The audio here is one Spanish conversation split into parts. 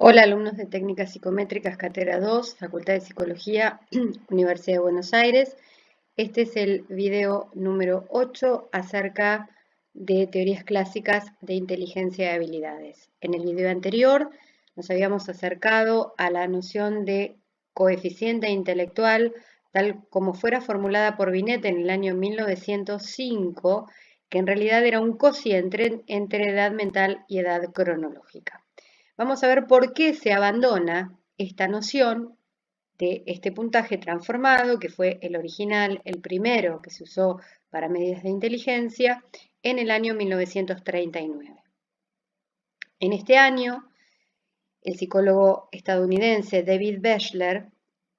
Hola alumnos de Técnicas Psicométricas, Cátedra 2, Facultad de Psicología, Universidad de Buenos Aires. Este es el video número 8 acerca de teorías clásicas de inteligencia y habilidades. En el video anterior nos habíamos acercado a la noción de coeficiente intelectual tal como fuera formulada por Binet en el año 1905, que en realidad era un cociente entre edad mental y edad cronológica. Vamos a ver por qué se abandona esta noción de este puntaje transformado, que fue el original, el primero que se usó para medidas de inteligencia, en el año 1939. En este año, el psicólogo estadounidense David Bechtler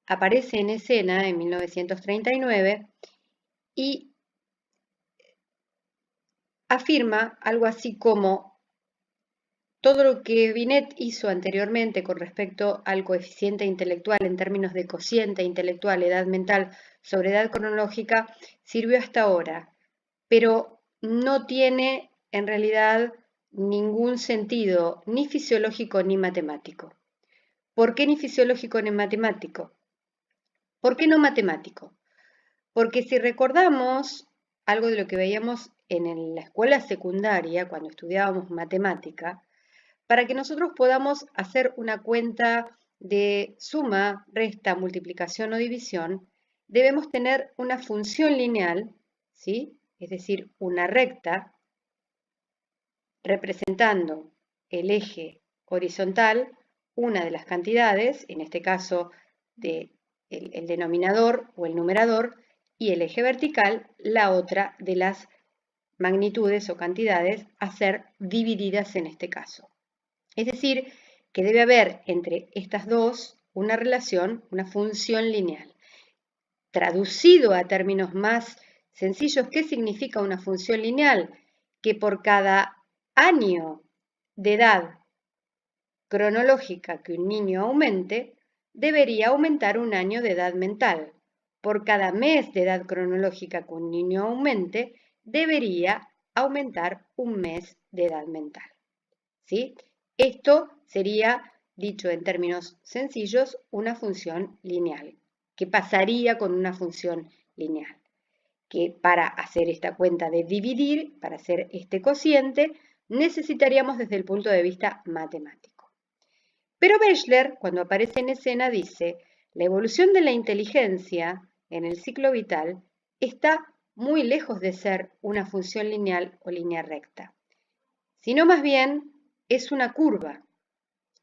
aparece en escena en 1939 y afirma algo así como: todo lo que Binet hizo anteriormente con respecto al coeficiente intelectual en términos de cociente intelectual, edad mental sobre edad cronológica, sirvió hasta ahora, pero no tiene en realidad ningún sentido ni fisiológico ni matemático. ¿Por qué ni fisiológico ni matemático? ¿Por qué no matemático? Porque si recordamos algo de lo que veíamos en la escuela secundaria, cuando estudiábamos matemática, para que nosotros podamos hacer una cuenta de suma, resta, multiplicación o división, debemos tener una función lineal, ¿sí? Es decir, una recta, representando el eje horizontal, una de las cantidades, en este caso el denominador o el numerador, y el eje vertical, la otra de las magnitudes o cantidades a ser divididas en este caso. Es decir, que debe haber entre estas dos una relación, una función lineal. Traducido a términos más sencillos, ¿qué significa una función lineal? Que por cada año de edad cronológica que un niño aumente, debería aumentar un año de edad mental. Por cada mes de edad cronológica que un niño aumente, debería aumentar un mes de edad mental. ¿Sí? Esto sería, dicho en términos sencillos, una función lineal. ¿Qué pasaría con una función lineal? Que para hacer esta cuenta de dividir, para hacer este cociente, necesitaríamos desde el punto de vista matemático. Pero Bechtler, cuando aparece en escena, dice: la evolución de la inteligencia en el ciclo vital está muy lejos de ser una función lineal o línea recta, sino más bien es una curva.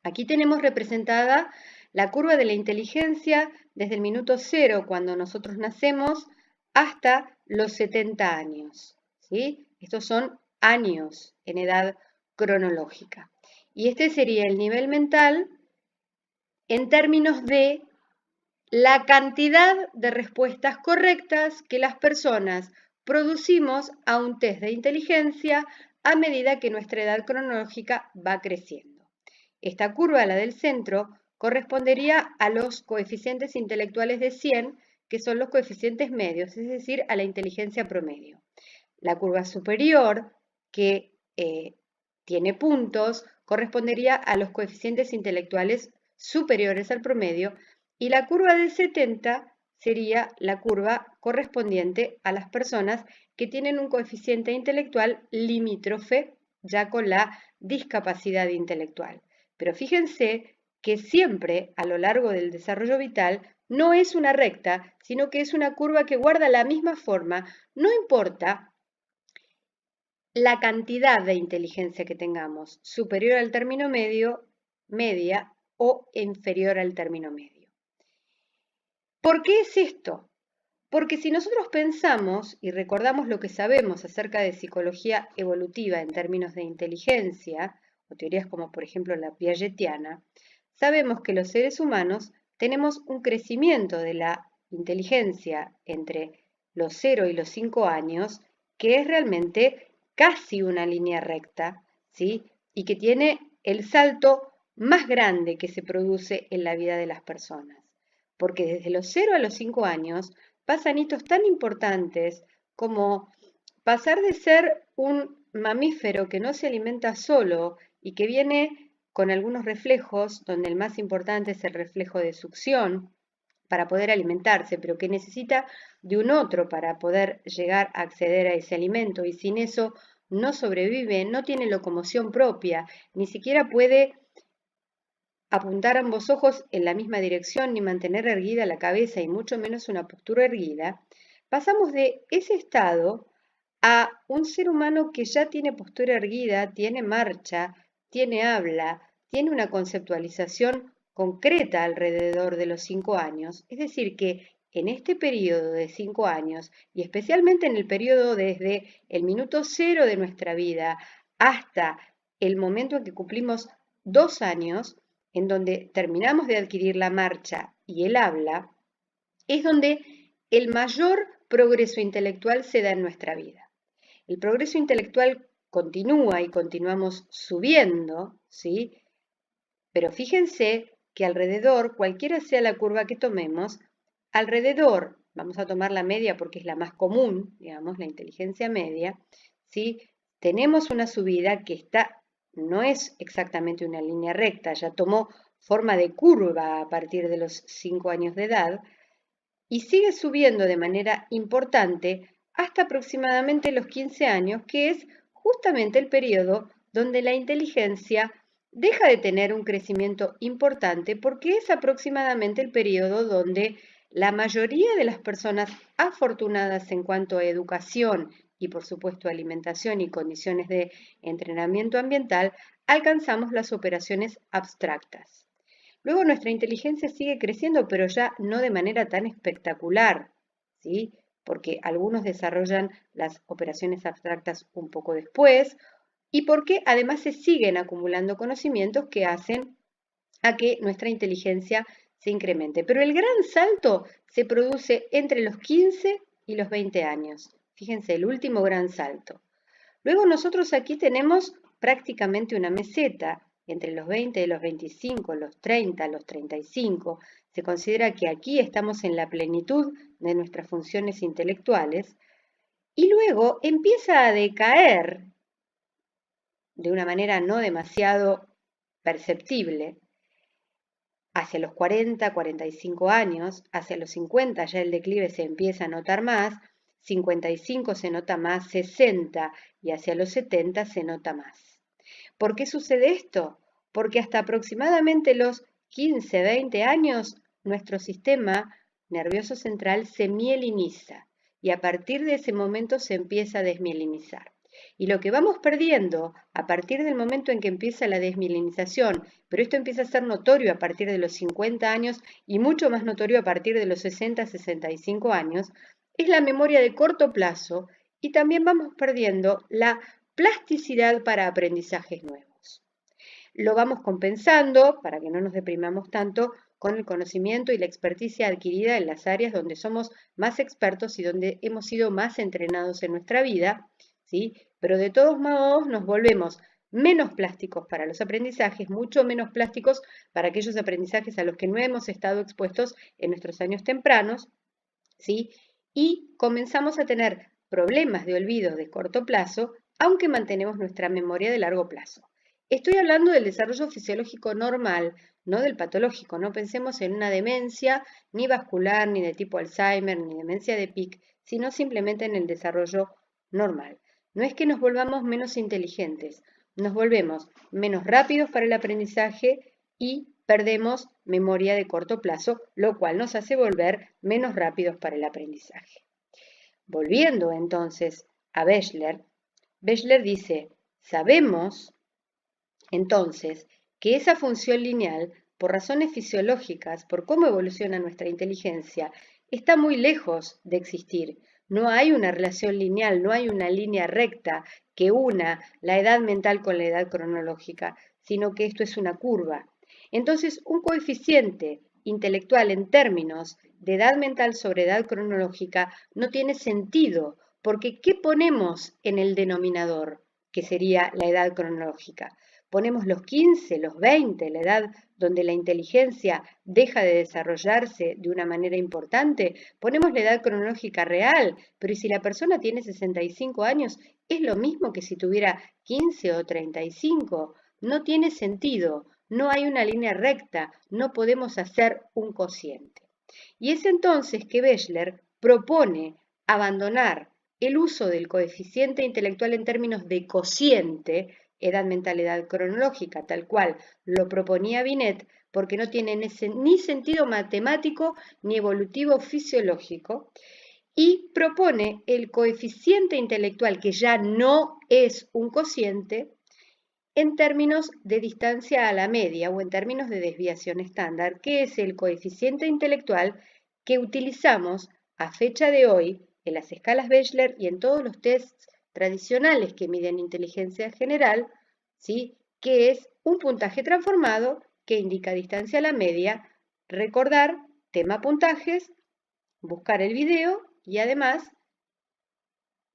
Aquí tenemos representada la curva de la inteligencia desde el minuto 0, cuando nosotros nacemos, hasta los 70 años. ¿Sí? Estos son años en edad cronológica. Y este sería el nivel mental en términos de la cantidad de respuestas correctas que las personas producimos a un test de inteligencia a medida que nuestra edad cronológica va creciendo. Esta curva, la del centro, correspondería a los coeficientes intelectuales de 100, que son los coeficientes medios, es decir, a la inteligencia promedio. La curva superior, que tiene puntos, correspondería a los coeficientes intelectuales superiores al promedio, y la curva del 70 sería la curva correspondiente a las personas que tienen un coeficiente intelectual limítrofe ya con la discapacidad intelectual. Pero fíjense que siempre a lo largo del desarrollo vital no es una recta, sino que es una curva que guarda la misma forma, no importa la cantidad de inteligencia que tengamos, superior al término medio, media o inferior al término medio. ¿Por qué es esto? Porque si nosotros pensamos y recordamos lo que sabemos acerca de psicología evolutiva en términos de inteligencia, o teorías como por ejemplo la piagetiana, sabemos que los seres humanos tenemos un crecimiento de la inteligencia entre los 0 y los 5 años que es realmente casi una línea recta, ¿sí? Y que tiene el salto más grande que se produce en la vida de las personas. Porque desde los 0 a los 5 años pasan hitos tan importantes como pasar de ser un mamífero que no se alimenta solo y que viene con algunos reflejos, donde el más importante es el reflejo de succión para poder alimentarse, pero que necesita de un otro para poder llegar a acceder a ese alimento, y sin eso no sobrevive, no tiene locomoción propia, ni siquiera puede apuntar ambos ojos en la misma dirección ni mantener erguida la cabeza y mucho menos una postura erguida. Pasamos de ese estado a un ser humano que ya tiene postura erguida, tiene marcha, tiene habla, tiene una conceptualización concreta alrededor de los 5 años. Es decir, que en este periodo de 5 años, y especialmente en el periodo desde el minuto cero de nuestra vida hasta el momento en que cumplimos 2 años, en donde terminamos de adquirir la marcha y el habla, es donde el mayor progreso intelectual se da en nuestra vida. El progreso intelectual continúa y continuamos subiendo, ¿sí? Pero fíjense que alrededor, cualquiera sea la curva que tomemos, alrededor, vamos a tomar la media porque es la más común, digamos, la inteligencia media, ¿sí? Tenemos una subida que no es exactamente una línea recta, ya tomó forma de curva a partir de los 5 años de edad y sigue subiendo de manera importante hasta aproximadamente los 15 años, que es justamente el periodo donde la inteligencia deja de tener un crecimiento importante, porque es aproximadamente el periodo donde la mayoría de las personas afortunadas en cuanto a educación y por supuesto alimentación y condiciones de entrenamiento ambiental, alcanzamos las operaciones abstractas. Luego nuestra inteligencia sigue creciendo, pero ya no de manera tan espectacular, ¿sí? Porque algunos desarrollan las operaciones abstractas un poco después y porque además se siguen acumulando conocimientos que hacen a que nuestra inteligencia se incremente. Pero el gran salto se produce entre los 15 y los 20 años. Fíjense, el último gran salto. Luego nosotros aquí tenemos prácticamente una meseta entre los 20 y los 25, los 30, los 35. Se considera que aquí estamos en la plenitud de nuestras funciones intelectuales y luego empieza a decaer de una manera no demasiado perceptible hacia los 40, 45 años, hacia los 50 ya el declive se empieza a notar más, 55 se nota más, 60 y hacia los 70 se nota más. ¿Por qué sucede esto? Porque hasta aproximadamente los 15, 20 años nuestro sistema nervioso central se mieliniza y a partir de ese momento se empieza a desmielinizar. Y lo que vamos perdiendo a partir del momento en que empieza la desmielinización, pero esto empieza a ser notorio a partir de los 50 años y mucho más notorio a partir de los 60, 65 años, es la memoria de corto plazo y también vamos perdiendo la plasticidad para aprendizajes nuevos. Lo vamos compensando, para que no nos deprimamos tanto, con el conocimiento y la experticia adquirida en las áreas donde somos más expertos y donde hemos sido más entrenados en nuestra vida, ¿sí? Pero de todos modos nos volvemos menos plásticos para los aprendizajes, mucho menos plásticos para aquellos aprendizajes a los que no hemos estado expuestos en nuestros años tempranos, ¿sí? Y comenzamos a tener problemas de olvido de corto plazo, aunque mantenemos nuestra memoria de largo plazo. Estoy hablando del desarrollo fisiológico normal, no del patológico. No pensemos en una demencia ni vascular, ni de tipo Alzheimer, ni demencia de Pick, sino simplemente en el desarrollo normal. No es que nos volvamos menos inteligentes, nos volvemos menos rápidos para el aprendizaje y perdemos memoria de corto plazo, lo cual nos hace volver menos rápidos para el aprendizaje. Volviendo entonces a Beschler, Beschler dice, sabemos entonces que esa función lineal, por razones fisiológicas, por cómo evoluciona nuestra inteligencia, está muy lejos de existir. No hay una relación lineal, no hay una línea recta que una la edad mental con la edad cronológica, sino que esto es una curva. Entonces, un coeficiente intelectual en términos de edad mental sobre edad cronológica no tiene sentido, porque ¿qué ponemos en el denominador, que sería la edad cronológica? Ponemos los 15, los 20, la edad donde la inteligencia deja de desarrollarse de una manera importante, ponemos la edad cronológica real, pero si la persona tiene 65 años, es lo mismo que si tuviera 15 o 35. No tiene sentido, no hay una línea recta, no podemos hacer un cociente. Y es entonces que Bechler propone abandonar el uso del coeficiente intelectual en términos de cociente, edad mental, edad cronológica, tal cual lo proponía Binet, porque no tiene ni sentido matemático ni evolutivo fisiológico, y propone el coeficiente intelectual, que ya no es un cociente, en términos de distancia a la media o en términos de desviación estándar, que es el coeficiente intelectual que utilizamos a fecha de hoy en las escalas Bechler y en todos los tests tradicionales que miden inteligencia general, ¿sí? Que es un puntaje transformado que indica distancia a la media, recordar, tema puntajes, buscar el video y además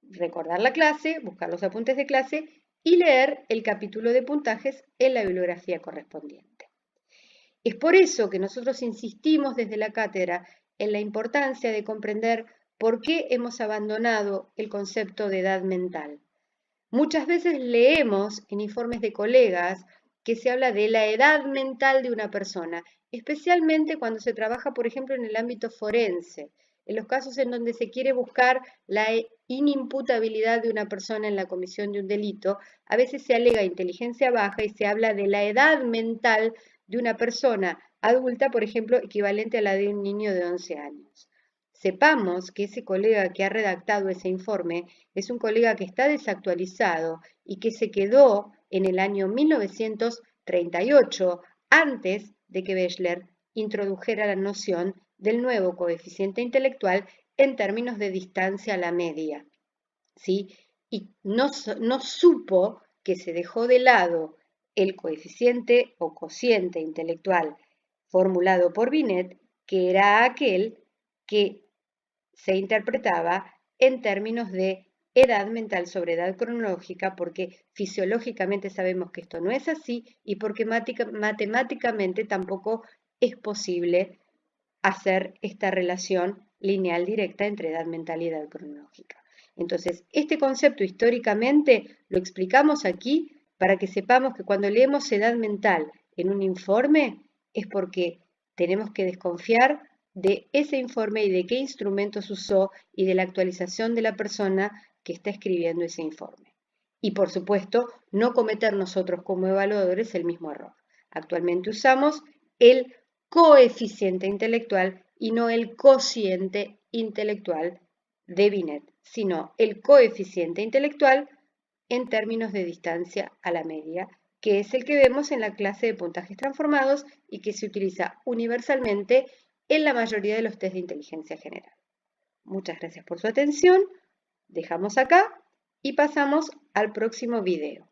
recordar la clase, buscar los apuntes de clase y leer el capítulo de puntajes en la bibliografía correspondiente. Es por eso que nosotros insistimos desde la cátedra en la importancia de comprender por qué hemos abandonado el concepto de edad mental. Muchas veces leemos en informes de colegas que se habla de la edad mental de una persona, especialmente cuando se trabaja, por ejemplo, en el ámbito forense, en los casos en donde se quiere buscar la inimputabilidad de una persona en la comisión de un delito, a veces se alega inteligencia baja y se habla de la edad mental de una persona adulta, por ejemplo, equivalente a la de un niño de 11 años. Sepamos que ese colega que ha redactado ese informe es un colega que está desactualizado y que se quedó en el año 1938, antes de que Bechler introdujera la noción del nuevo coeficiente intelectual en términos de distancia a la media, ¿sí? Y no supo que se dejó de lado el coeficiente o cociente intelectual formulado por Binet, que era aquel que se interpretaba en términos de edad mental sobre edad cronológica, porque fisiológicamente sabemos que esto no es así y porque matemáticamente tampoco es posible hacer esta relación lineal directa entre edad mental y edad cronológica. Entonces, este concepto históricamente lo explicamos aquí para que sepamos que cuando leemos edad mental en un informe es porque tenemos que desconfiar de ese informe y de qué instrumentos usó y de la actualización de la persona que está escribiendo ese informe. Y por supuesto, no cometer nosotros como evaluadores el mismo error. Actualmente usamos el coeficiente intelectual y no el cociente intelectual de Binet, sino el coeficiente intelectual en términos de distancia a la media, que es el que vemos en la clase de puntajes transformados y que se utiliza universalmente en la mayoría de los test de inteligencia general. Muchas gracias por su atención, dejamos acá y pasamos al próximo video.